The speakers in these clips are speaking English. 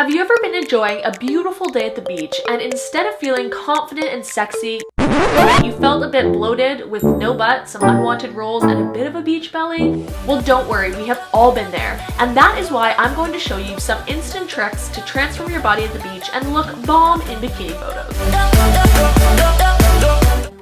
Have you ever been enjoying a beautiful day at the beach and instead of feeling confident and sexy, you felt a bit bloated with no butt, some unwanted rolls, and a bit of a beach belly? Well, don't worry, we have all been there. And that is why I'm going to show you some instant tricks to transform your body at the beach and look bomb in bikini photos.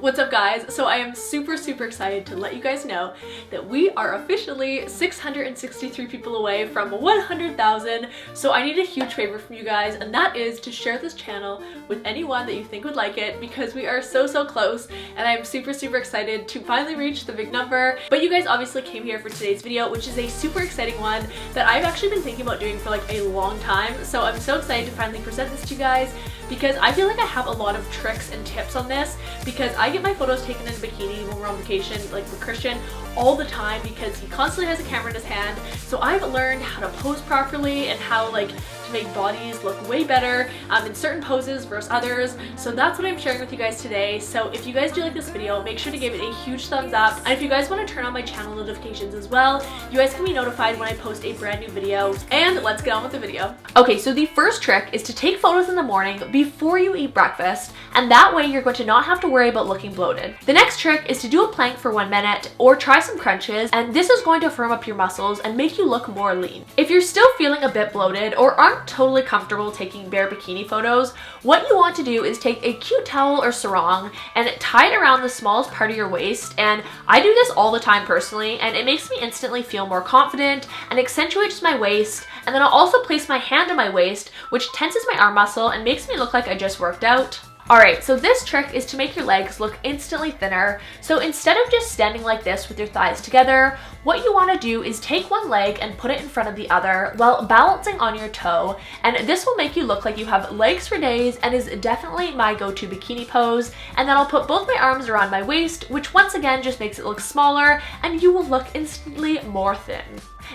What's up guys? So I am super excited to let you guys know that we are officially 663 people away from 100,000. So I need a huge favor from you guys, and that is to share this channel with anyone that you think would like it, because we are so close and I'm super excited to finally reach the big number. But you guys obviously came here for today's video, which is a super exciting one that I've actually been thinking about doing for like a long time. So I'm so excited to finally present this to you guys, because I feel like I have a lot of tricks and tips on this, because I get my photos taken in a bikini when we're on vacation, like with Christian, all the time, because he constantly has a camera in his hand. So I've learned how to pose properly and how to make bodies look way better in certain poses versus others. So that's what I'm sharing with you guys today. So if you guys do like this video, make sure to give it a huge thumbs up. And if you guys want to turn on my channel notifications as well, you guys can be notified when I post a brand new video. And let's get on with the video. Okay, so the first trick is to take photos in the morning before you eat breakfast, and that way you're going to not have to worry about looking bloated. The next trick is to do a plank for 1 minute or try some crunches, and this is going to firm up your muscles and make you look more lean. If you're still feeling a bit bloated or aren't totally comfortable taking bare bikini photos, what you want to do is take a cute towel or sarong and tie it around the smallest part of your waist. And I do this all the time personally, and it makes me instantly feel more confident and accentuates my waist. And then I'll also place my hand on my waist, which tenses my arm muscle and makes me look like I just worked out. Alright, so this trick is to make your legs look instantly thinner. So instead of just standing like this with your thighs together, what you want to do is take one leg and put it in front of the other while balancing on your toe. And this will make you look like you have legs for days and is definitely my go-to bikini pose. And then I'll put both my arms around my waist, which once again just makes it look smaller, and you will look instantly more thin.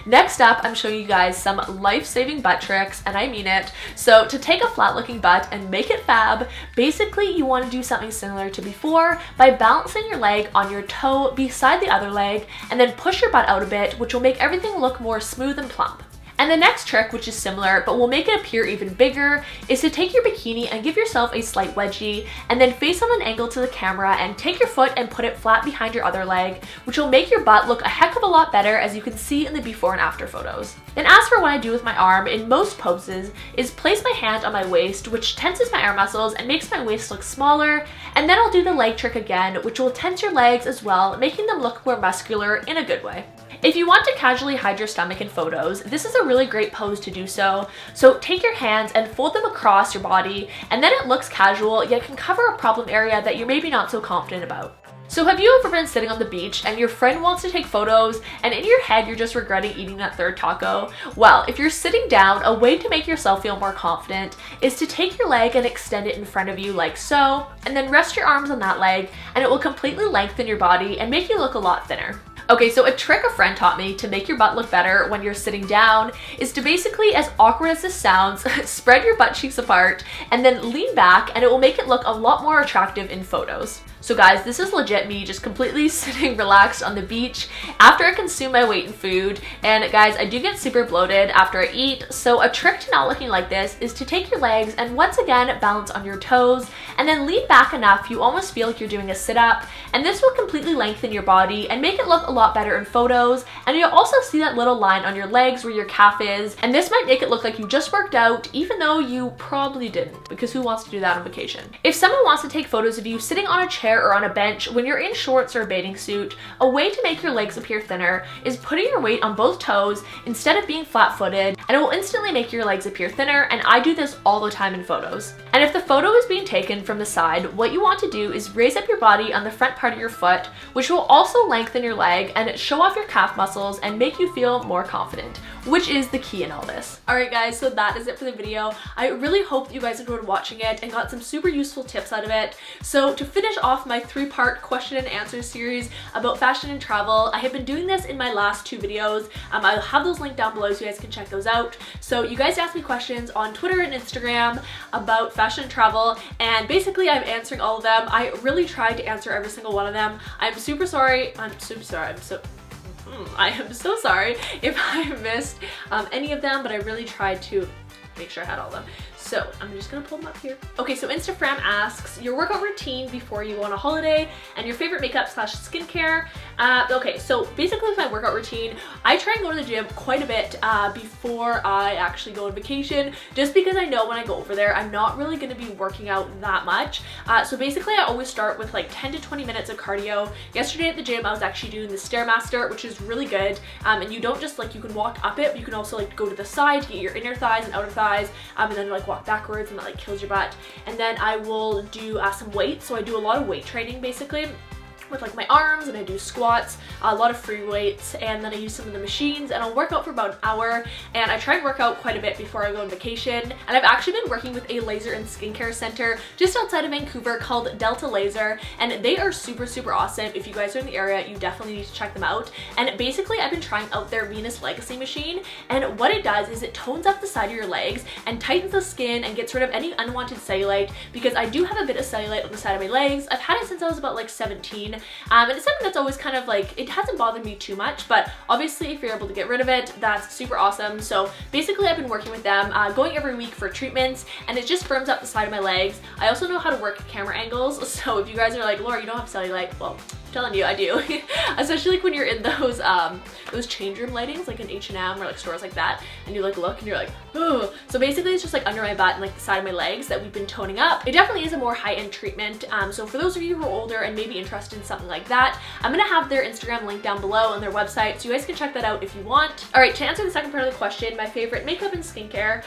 Next up, I'm showing you guys some life-saving butt tricks, and I mean it. So to take a flat-looking butt and make it fab, basically you want to do something similar to before by balancing your leg on your toe beside the other leg, and then push your butt out a bit, which will make everything look more smooth and plump. And the next trick, which is similar but will make it appear even bigger, is to take your bikini and give yourself a slight wedgie, and then face on an angle to the camera and take your foot and put it flat behind your other leg, which will make your butt look a heck of a lot better, as you can see in the before and after photos. And as for what I do with my arm in most poses is place my hand on my waist, which tenses my arm muscles and makes my waist look smaller, and then I'll do the leg trick again, which will tense your legs as well, making them look more muscular in a good way. If you want to casually hide your stomach in photos, this is a really great pose to do so. So take your hands and fold them across your body, and then it looks casual yet can cover a problem area that you're maybe not so confident about. So have you ever been sitting on the beach and your friend wants to take photos and in your head you're just regretting eating that third taco? Well, if you're sitting down, a way to make yourself feel more confident is to take your leg and extend it in front of you like so, and then rest your arms on that leg, and it will completely lengthen your body and make you look a lot thinner. Okay, so a trick a friend taught me to make your butt look better when you're sitting down is to basically, as awkward as this sounds, spread your butt cheeks apart and then lean back, and it will make it look a lot more attractive in photos. So guys, this is legit me just completely sitting relaxed on the beach after I consume my weight in food. And guys, I do get super bloated after I eat, so a trick to not looking like this is to take your legs and once again balance on your toes, and then lean back enough you almost feel like you're doing a sit-up, and this will completely lengthen your body and make it look a lot better in photos. And you'll also see that little line on your legs where your calf is, and this might make it look like you just worked out even though you probably didn't, because who wants to do that on vacation? If someone wants to take photos of you sitting on a chair or on a bench when you're in shorts or a bathing suit, a way to make your legs appear thinner is putting your weight on both toes instead of being flat-footed, and it will instantly make your legs appear thinner, and I do this all the time in photos. And if the photo is being taken from the side, what you want to do is raise up your body on the front part of your foot, which will also lengthen your leg and show off your calf muscles and make you feel more confident, which is the key in all this. Alright guys, so that is it for the video. I really hope you guys enjoyed watching it and got some super useful tips out of it. So to finish off my 3-part question and answer series about fashion and travel, I have been doing this in my last 2 videos. I'll have those linked down below so you guys can check those out. So you guys asked me questions on Twitter and Instagram about fashion and travel, and basically I'm answering all of them. I really tried to answer every single one of them. I'm super sorry. I am so sorry if I missed any of them, but I really tried to make sure I had all of them. So I'm just gonna pull them up here. Okay, so Instagram asks your workout routine before you go on a holiday and your favorite makeup / skincare. Okay, so basically with my workout routine, I try and go to the gym quite a bit before I actually go on vacation, just because I know when I go over there, I'm not really gonna be working out that much. So basically I always start with like 10 to 20 minutes of cardio. Yesterday at the gym, I was actually doing the Stairmaster, which is really good. And you don't just like, you can walk up it, but you can also like go to the side to get your inner thighs and outer thighs, and then like walk backwards, and that like kills your butt. And then I will do some weights. So I do a lot of weight training basically with like my arms, and I do squats, a lot of free weights, and then I use some of the machines, and I'll work out for about an hour. And I try and work out quite a bit before I go on vacation. And I've actually been working with a laser and skincare center just outside of Vancouver called Deltalaser, and they are super awesome. If you guys are in the area, you definitely need to check them out. And basically I've been trying out their Venus Legacy machine, and what it does is it tones up the side of your legs and tightens the skin and gets rid of any unwanted cellulite, because I do have a bit of cellulite on the side of my legs. I've had it since I was about like 17. And it's something that's always kind of like, it hasn't bothered me too much, but obviously if you're able to get rid of it, that's super awesome. So basically I've been working with them, going every week for treatments, and it just firms up the side of my legs. I also know how to work camera angles, so if you guys are like, Laura, you don't have cellulite, well, I'm telling you, I do. Especially like when you're in those change room lightings, like in H&M or like stores like that, and you like look and you're like, oh. So basically it's just like under my butt and like the side of my legs that we've been toning up. It definitely is a more high-end treatment. So for those of you who are older and maybe interested in something like that, I'm gonna have their Instagram link down below and their website, so you guys can check that out if you want. All right, to answer the second part of the question, my favorite makeup and skincare.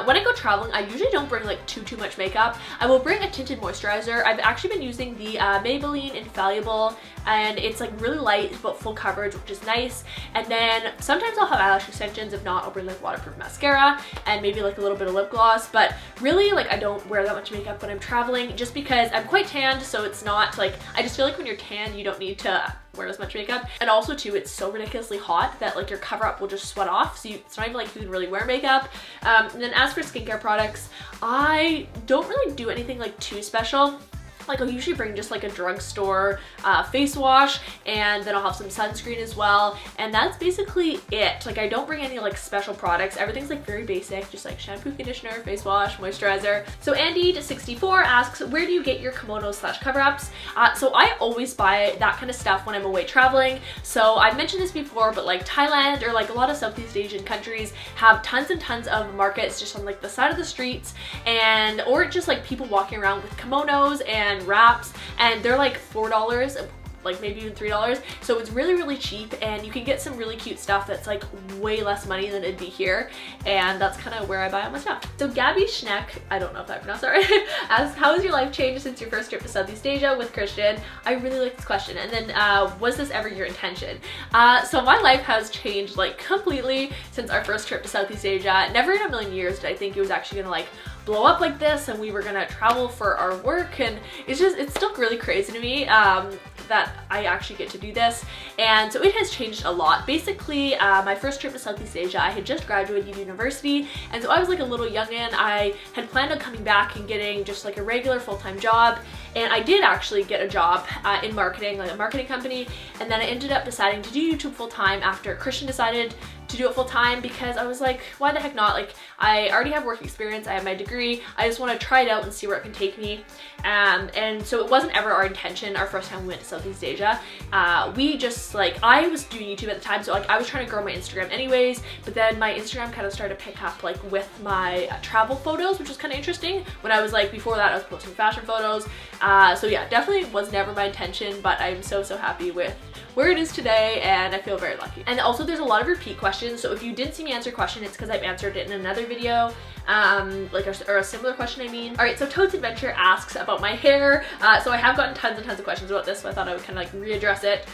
When I go traveling, I usually don't bring like too much makeup. I will bring a tinted moisturizer. I've actually been using the Maybelline Infallible, and it's like really light but full coverage, which is nice. And then sometimes I'll have eyelash extensions. If not, I'll bring like waterproof mascara and maybe like a little bit of lip gloss. But really, like, I don't wear that much makeup when I'm traveling, just because I'm quite tanned, so it's not like, I just feel like when you're tanned, you don't need to wear as much makeup. And also too, it's so ridiculously hot that like your cover up will just sweat off, so it's not even like you can really wear makeup. And then as for skincare products, I don't really do anything like too special. Like I'll usually bring just like a drugstore face wash, and then I'll have some sunscreen as well, and that's basically it. Like I don't bring any like special products. Everything's like very basic, just like shampoo, conditioner, face wash, moisturizer. So Andy64 asks, where do you get your kimonos / cover-ups? So I always buy that kind of stuff when I'm away traveling. So I've mentioned this before, but like Thailand or like a lot of Southeast Asian countries have tons and tons of markets just on like the side of the streets, and or just like people walking around with kimonos and wraps, and they're like $4, like maybe even $3. So it's really cheap, and you can get some really cute stuff that's like way less money than it'd be here, and that's kind of where I buy all my stuff. So Gabby Schneck, I don't know if I pronounced that right, asks, how has your life changed since your first trip to Southeast Asia with Christian? I really like this question. And then was this ever your intention? So my life has changed like completely since our first trip to Southeast Asia. Never in a million years did I think it was actually gonna like blow up like this, and we were gonna travel for our work, and it's still really crazy to me that I actually get to do this. And so it has changed a lot. Basically, my first trip to Southeast Asia, I had just graduated university, and so I was like a little youngin'. I had planned on coming back and getting just like a regular full-time job, and I did actually get a job in marketing, like a marketing company, and then I ended up deciding to do YouTube full-time after Christian decided to do it full-time, because I was like, why the heck not? Like, I already have work experience, I have my degree, I just want to try it out and see where it can take me. And so it wasn't ever our intention our first time we went to Southeast Asia. We just like, I was doing YouTube at the time, so like I was trying to grow my Instagram anyways, but then my Instagram kind of started to pick up like with my travel photos, which was kind of interesting. When I was like, before that I was posting fashion photos. So yeah, definitely was never my intention, but I'm so happy with where it is today, and I feel very lucky. And also there's a lot of repeat questions, so if you didn't see me answer a question, it's because I've answered it in another video, like or a similar question, I mean. All right, so Toad's Adventure asks about my hair. So I have gotten tons and tons of questions about this, so I thought I would kind of like readdress it.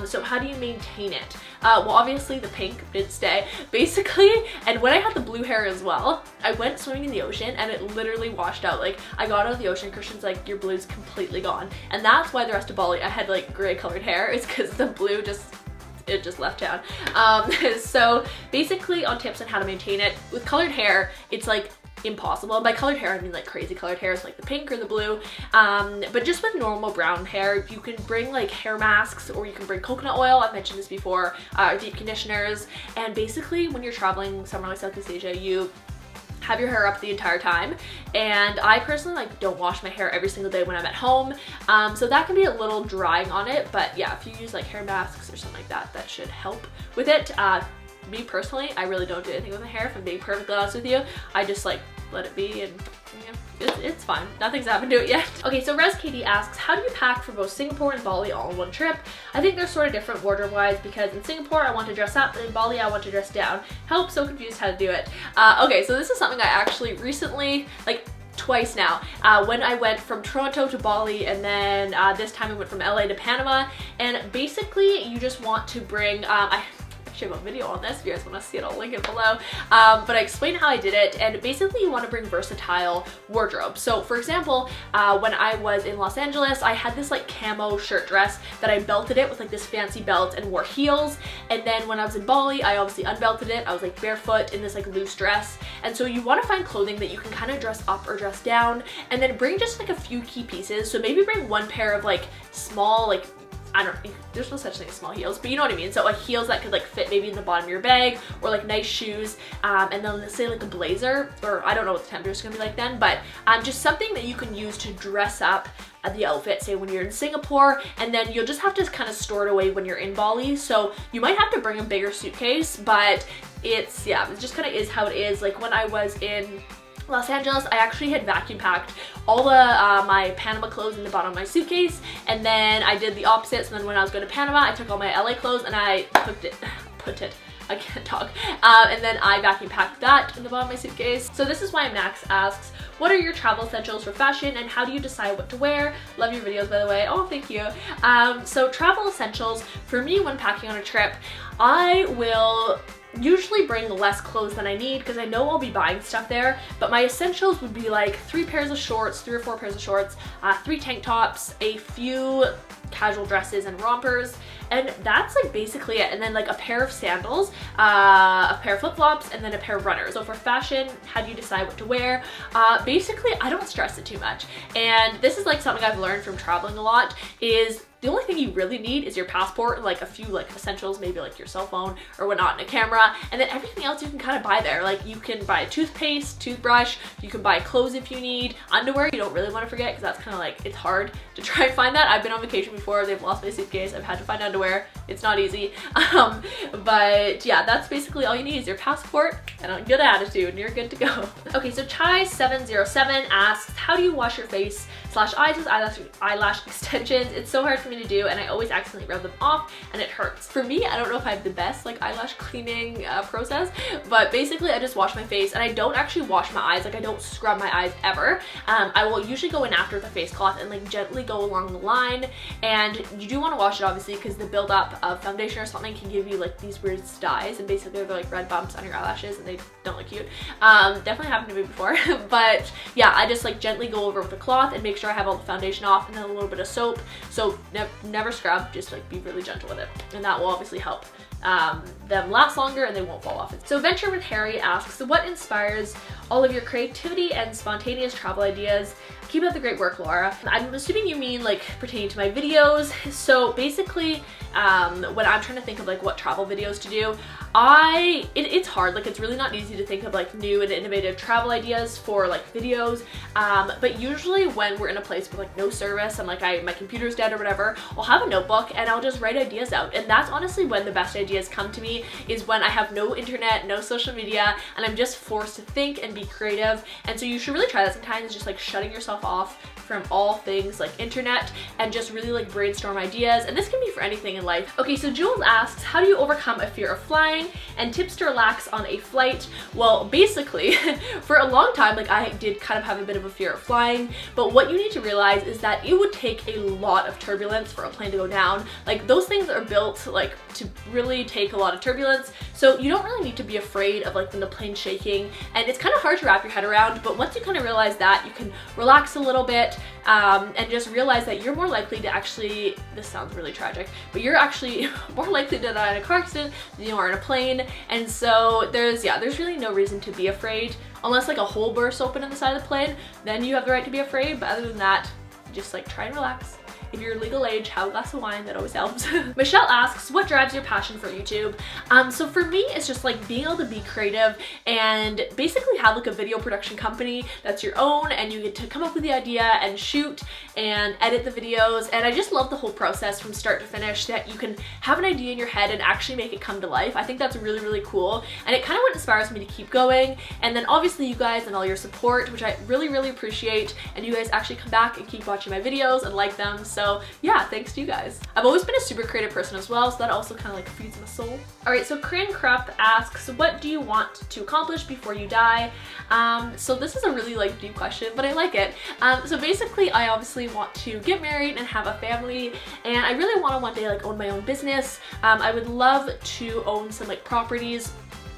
So how do you maintain it? Well, obviously the pink did stay, basically, and when I had the blue hair as well, I went swimming in the ocean and it literally washed out. Like, I got out of the ocean, Christian's like, your blue's completely gone. And that's why the rest of Bali I had like gray colored hair, is because the blue just left town. So basically on tips on how to maintain it, with colored hair, it's like impossible. By colored hair, I mean like crazy colored hair, so like the pink or the blue. But just with normal brown hair, you can bring like hair masks, or you can bring coconut oil, I've mentioned this before, deep conditioners. And basically when you're traveling somewhere like Southeast Asia, you have your hair up the entire time. And I personally like don't wash my hair every single day when I'm at home, so that can be a little drying on it. But yeah, if you use like hair masks or something like that, that should help with it. Me personally, I really don't do anything with my hair, if I'm being perfectly honest with you. I just like let it be, and it's fine. Nothing's happened to it yet. Okay, so Res Katie asks, how do you pack for both Singapore and Bali all in one trip? I think they're sort of different wardrobe wise, because in Singapore I want to dress up and in Bali I want to dress down. Help, so confused how to do it. Okay, so this is something I actually recently, like twice now, when I went from Toronto to Bali, and then this time I went from LA to Panama. And basically you just want to bring, I actually have a video on this if you guys want to see it, I'll link it below, but I explain how I did it. And basically you want to bring versatile wardrobe. So for example, when I was in Los Angeles, I had this like camo shirt dress that I belted it with like this fancy belt and wore heels. And then when I was in Bali, I obviously unbelted it. I was like barefoot in this like loose dress. And so you want to find clothing that you can kind of dress up or dress down, and then bring just like a few key pieces. So maybe bring one pair of like small, like, I don't know, there's no such thing as small heels, but you know what I mean. So like heels that could like fit maybe in the bottom of your bag, or like nice shoes, and then let's say like a blazer, or I don't know what the temperature is gonna be like then, but just something that you can use to dress up the outfit, say when you're in Singapore, and then you'll just have to kind of store it away when you're in Bali. So you might have to bring a bigger suitcase, but it's, yeah, it just kind of is how it is. Like when I was in Los Angeles, I actually had vacuum packed all the my Panama clothes in the bottom of my suitcase, and then I did the opposite. So then when I was going to Panama, I took all my LA clothes and I I can't talk, and then I vacuum packed that in the bottom of my suitcase. So this is why Max asks, what are your travel essentials for fashion, and how do you decide what to wear? Love your videos, by the way. Oh, thank you. So travel essentials for me when packing on a trip, I will usually bring less clothes than I need because I know I'll be buying stuff there, but my essentials would be like 3 pairs of shorts, 3 or 4 pairs of shorts, 3 tank tops, a few casual dresses and rompers, and that's like basically it. And then like a pair of sandals, a pair of flip-flops, and then a pair of runners. So for fashion, how do you decide what to wear? Basically, I don't stress it too much, and this is like something I've learned from traveling a lot, is the only thing you really need is your passport and like a few like essentials, maybe like your cell phone or whatnot, and a camera, and then everything else you can kind of buy there. Like you can buy toothpaste, toothbrush, you can buy clothes if you need, underwear you don't really want to forget because that's kind of like, it's hard to try and find that. I've been on vacation before, they've lost my suitcase, I've had to find underwear, it's not easy. But yeah, that's basically all you need is your passport and a good attitude and you're good to go. Okay, so Chai707 asks, how do you wash your face / eyes with eyelash extensions? It's so hard for me to do, and I always accidentally rub them off and it hurts. For me, I don't know if I have the best like eyelash cleaning process, but basically I just wash my face, and I don't actually wash my eyes. Like I don't scrub my eyes ever. I will usually go in after with a face cloth and like gently go along the line, and you do want to wash it obviously because the buildup of foundation or something can give you like these weird styes, and basically they're like red bumps on your eyelashes and they don't look cute. Definitely happened to me before. But yeah, I just like gently go over with a cloth and make sure I have all the foundation off, and then a little bit of soap. So never scrub, just like be really gentle with it, and that will obviously help them last longer and they won't fall off. So Venture with Harry asks, so what inspires all of your creativity and spontaneous travel ideas? Keep up the great work, Laura. I'm assuming you mean like pertaining to my videos. So basically, when I'm trying to think of like what travel videos to do, it's hard. Like it's really not easy to think of like new and innovative travel ideas for like videos. But usually when we're in a place with like no service and like my computer's dead or whatever, I'll have a notebook and I'll just write ideas out. And that's honestly when the best ideas come to me, is when I have no internet, no social media, and I'm just forced to think and be creative. And so you should really try that sometimes, just like shutting yourself off from all things like internet and just really like brainstorm ideas. And this can be for anything in life. Okay, so Jules asks, how do you overcome a fear of flying and tips to relax on a flight? Well, basically, for a long time, like I did kind of have a bit of a fear of flying, but what you need to realize is that it would take a lot of turbulence for a plane to go down. Like those things are built like to really take a lot of turbulence, so you don't really need to be afraid of like when the plane's shaking, and it's kind of hard to wrap your head around. But once you kind of realize that, you can relax a little bit and just realize that you're more likely to actually, this sounds really tragic, but you're actually more likely to die in a car accident than you are in a plane. And so there's really no reason to be afraid, unless like a hole bursts open in the side of the plane, then you have the right to be afraid. But other than that, just like try and relax if you're legal age, have a glass of wine, that always helps. Michelle asks, what drives your passion for YouTube? So for me, it's just like being able to be creative and basically have like a video production company that's your own, and you get to come up with the idea and shoot and edit the videos. And I just love the whole process from start to finish, that you can have an idea in your head and actually make it come to life. I think that's really, really cool. And it kind of what inspires me to keep going. And then obviously you guys and all your support, which I really, really appreciate. And you guys actually come back and keep watching my videos and like them. So yeah, thanks to you guys. I've always been a super creative person as well, so that also kind of like feeds my soul. All right, so Corinne Krupp asks, what do you want to accomplish before you die? So this is a really like deep question, but I like it. So basically I obviously want to get married and have a family, and I really want to one day like own my own business. I would love to own some like properties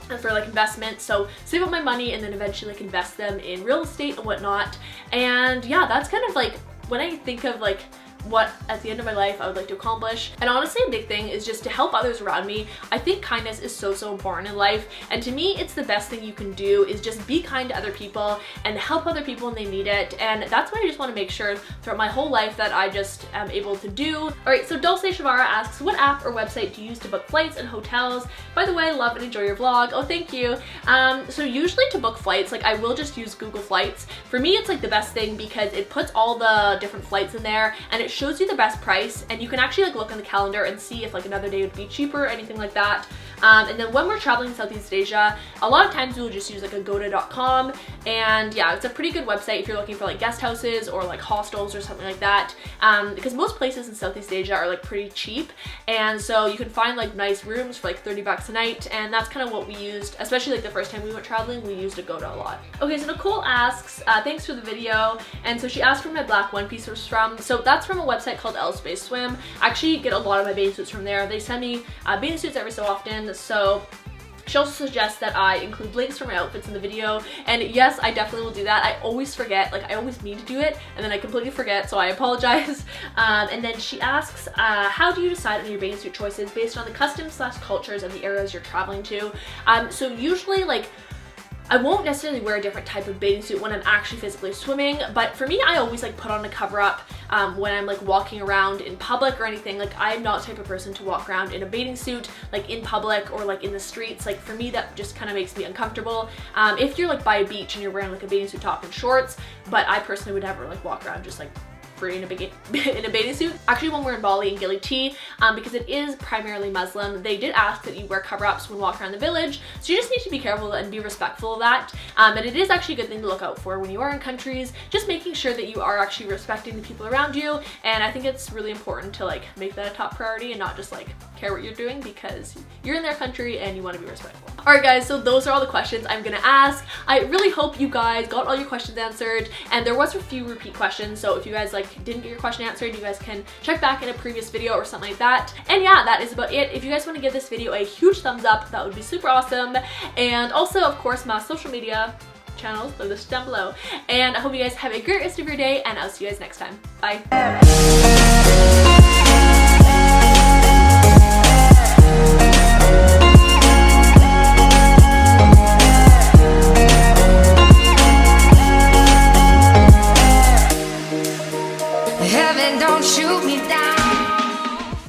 and for like investment, so save up my money and then eventually like invest them in real estate and whatnot. And yeah, that's kind of like when I think of like what at the end of my life I would like to accomplish. And honestly, a big thing is just to help others around me. I think kindness is so important in life, and to me it's the best thing you can do is just be kind to other people and help other people when they need it. And that's what I just want to make sure throughout my whole life that I just am able to do. All right, so Dulce Shavara asks, what app or website do you use to book flights and hotels? By the way, love and enjoy your vlog. Oh, thank you. So usually to book flights, like I will just use Google Flights. For me, it's like the best thing because it puts all the different flights in there and it shows you the best price, and you can actually like look on the calendar and see if like another day would be cheaper or anything like that. And then when we're traveling in Southeast Asia, a lot of times we'll just use like agoda.com, and yeah, it's a pretty good website if you're looking for like guest houses or like hostels or something like that, because most places in Southeast Asia are like pretty cheap, and so you can find like nice rooms for like 30 bucks a night, and that's kind of what we used, especially like the first time we went traveling, we used Agoda a lot. Okay, so Nicole asks, thanks for the video, and so she asked where my black one piece was from. So that's from a website called L Space Swim. I actually get a lot of my bathing suits from there. They send me bathing suits every so often, so she also suggests that I include links for my outfits in the video, and yes, I definitely will do that. I always forget, like I always mean to do it, and then I completely forget, so I apologize. And then she asks, how do you decide on your bathing suit choices based on the customs/cultures of the areas you're traveling to? So usually like I won't necessarily wear a different type of bathing suit when I'm actually physically swimming, but for me, I always like put on a cover up when I'm like walking around in public or anything. Like I'm not the type of person to walk around in a bathing suit like in public or like in the streets. Like for me, that just kind of makes me uncomfortable. If you're like by a beach and you're wearing like a bathing suit top and shorts, but I personally would never like walk around just like free in a bathing suit. Actually, when we're in Bali and Gili T, because it is primarily Muslim, they did ask that you wear cover-ups when walking around the village, so you just need to be careful and be respectful of that. And it is actually a good thing to look out for when you are in countries, just making sure that you are actually respecting the people around you. And I think it's really important to like make that a top priority and not just like care what you're doing, because you're in their country and you want to be respectful. All right guys, so those are all the questions I'm gonna ask. I really hope you guys got all your questions answered, and there was a few repeat questions, so if you guys like didn't get your question answered, you guys can check back in a previous video or something like that. And yeah, that is about it. If you guys want to give this video a huge thumbs up, that would be super awesome. And also, of course, my social media channels, they're listed down below. And I hope you guys have a great rest of your day, and I'll see you guys next time. Bye.